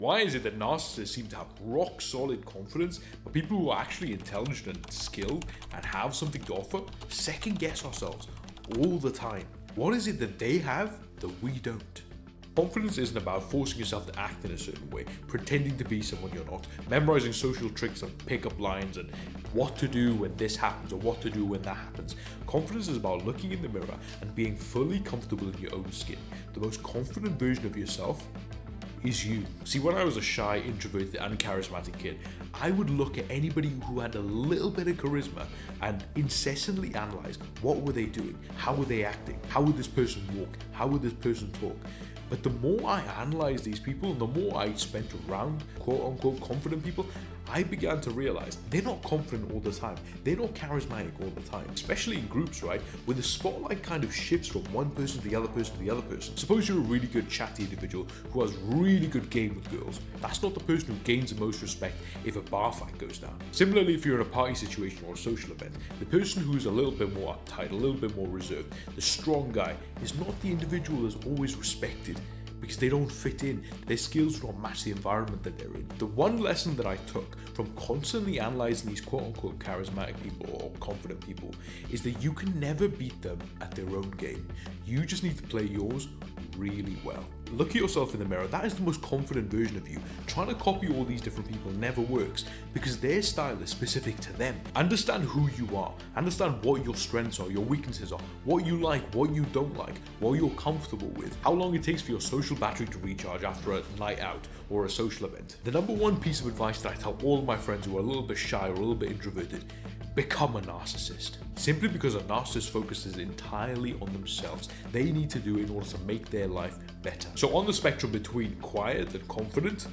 Why is it that narcissists seem to have rock solid confidence, but people who are actually intelligent and skilled and have something to offer second guess ourselves all the time? What is it that they have that we don't? Confidence isn't about forcing yourself to act in a certain way, pretending to be someone you're not, memorizing social tricks and pick-up lines and what to do when this happens or what to do when that happens. Confidence is about looking in the mirror and being fully comfortable in your own skin. The most confident version of yourself is you. See, when I was a shy, introverted and charismatic kid, I would look at anybody who had a little bit of charisma and incessantly analyze what were they doing, how were they acting, how would this person walk, how would this person talk. But the more I analyzed these people and the more I spent around quote-unquote confident people, I began to realize they're not confident all the time. They're not charismatic all the time, especially in groups, right? Where the spotlight kind of shifts from one person to the other person to the other person. Suppose you're a really good chatty individual who has really good game with girls. That's not the person who gains the most respect if a bar fight goes down. Similarly, if you're in a party situation or a social event, the person who's a little bit more uptight, a little bit more reserved, the strong guy, is not the individual that's always respected, because they don't fit in. Their skills don't match the environment that they're in. The one lesson that I took from constantly analyzing these quote-unquote charismatic people or confident people is that you can never beat them at their own game. You just need to play yours really well. Look at yourself in the mirror. That is the most confident version of you. Trying to copy all these different people never works because their style is specific to them. Understand who you are. Understand what your strengths are, your weaknesses are, what you like, what you don't like, what you're comfortable with, how long it takes for your social battery to recharge after a night out or a social event. The number one piece of advice that I tell all of my friends who are a little bit shy or a little bit introverted: become a narcissist. Simply because a narcissist focuses entirely on themselves. They need to do it in order to make their life better. So on the spectrum between quiet and confident,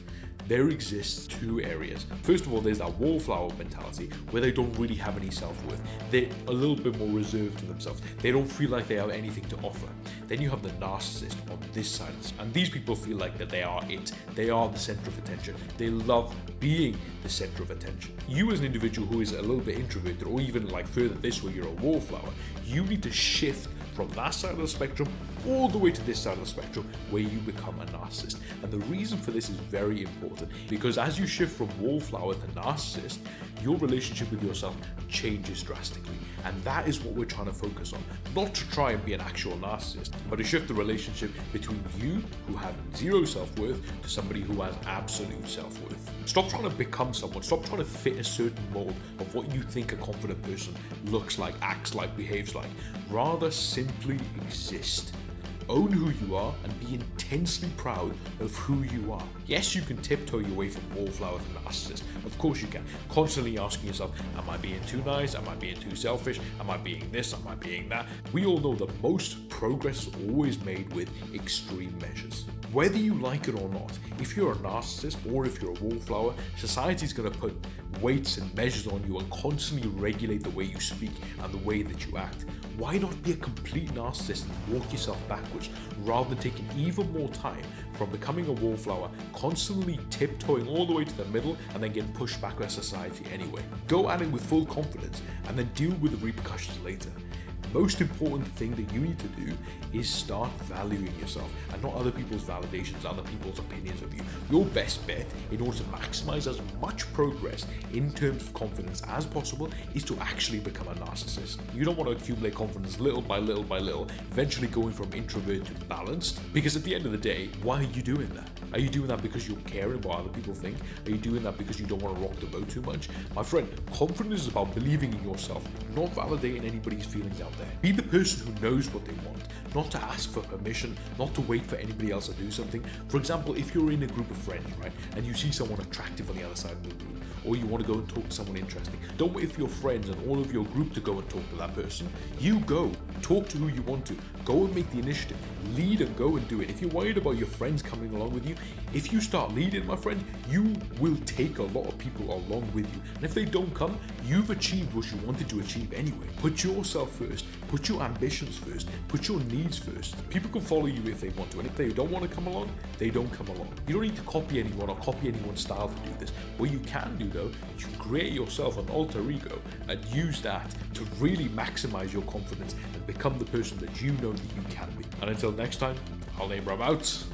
there exists two areas. First of all, there's that wallflower mentality where they don't really have any self-worth. They're a little bit more reserved to themselves. They don't feel like they have anything to offer. Then you have the narcissist on this side. And these people feel like that they are it. They are the center of attention. They love being the center of attention. You as an individual who is a little bit introverted, or even like further this way, you're a wallflower, you need to shift from that side of the spectrum all the way to this side of the spectrum where you become a narcissist. And the reason for this is very important because as you shift from wallflower to narcissist, your relationship with yourself changes drastically. And that is what we're trying to focus on. Not to try and be an actual narcissist, but to shift the relationship between you, who have zero self-worth, to somebody who has absolute self-worth. Stop trying to become someone. Stop trying to fit a certain mold of what you think a confident person looks like, acts like, behaves like. Rather simply exist. Own who you are and be intensely proud of who you are. Yes, you can tiptoe your way from wallflower to narcissist. Of course you can. Constantly asking yourself, am I being too nice? Am I being too selfish? Am I being this? Am I being that? We all know that most progress is always made with extreme measures. Whether you like it or not, if you're a narcissist or if you're a wallflower, society's going to put weights and measures on you and constantly regulate the way you speak and the way that you act. Why not be a complete narcissist and walk yourself backwards rather than taking even more time from becoming a wallflower, constantly tiptoeing all the way to the middle and then getting pushed back by society anyway? Go at it with full confidence and then deal with the repercussions later. The most important thing that you need to do is start valuing yourself and not other people's validations, other people's opinions of you. Your best bet in order to maximize as much progress in terms of confidence as possible is to actually become a narcissist. You don't want to accumulate confidence little by little by little, eventually going from introvert to balanced, because at the end of the day, why are you doing that? Are you doing that because you're caring about what other people think? Are you doing that because you don't want to rock the boat too much? My friend, confidence is about believing in yourself, not validating anybody's feelings out there. Be the person who knows what they want, not to ask for permission, not to wait for anybody else to do something. For example, if you're in a group of friends, right, and you see someone attractive on the other side of the room, or you want to go and talk to someone interesting, don't wait for your friends and all of your group to go and talk to that person. You go, talk to who you want to, go and make the initiative, lead and go and do it. If you're worried about your friends coming along with you, if you start leading, my friend, you will take a lot of people along with you. And if they don't come, you've achieved what you wanted to achieve anyway. Put yourself first, put your ambitions first, put your needs first. People can follow you if they want to, and if they don't want to come along, they don't come along. You don't need to copy anyone or copy anyone's style to do this. What you can do though, you can create yourself an alter ego and use that to really maximize your confidence and become the person that you know that you can be. And until next time, I'll name Rob out.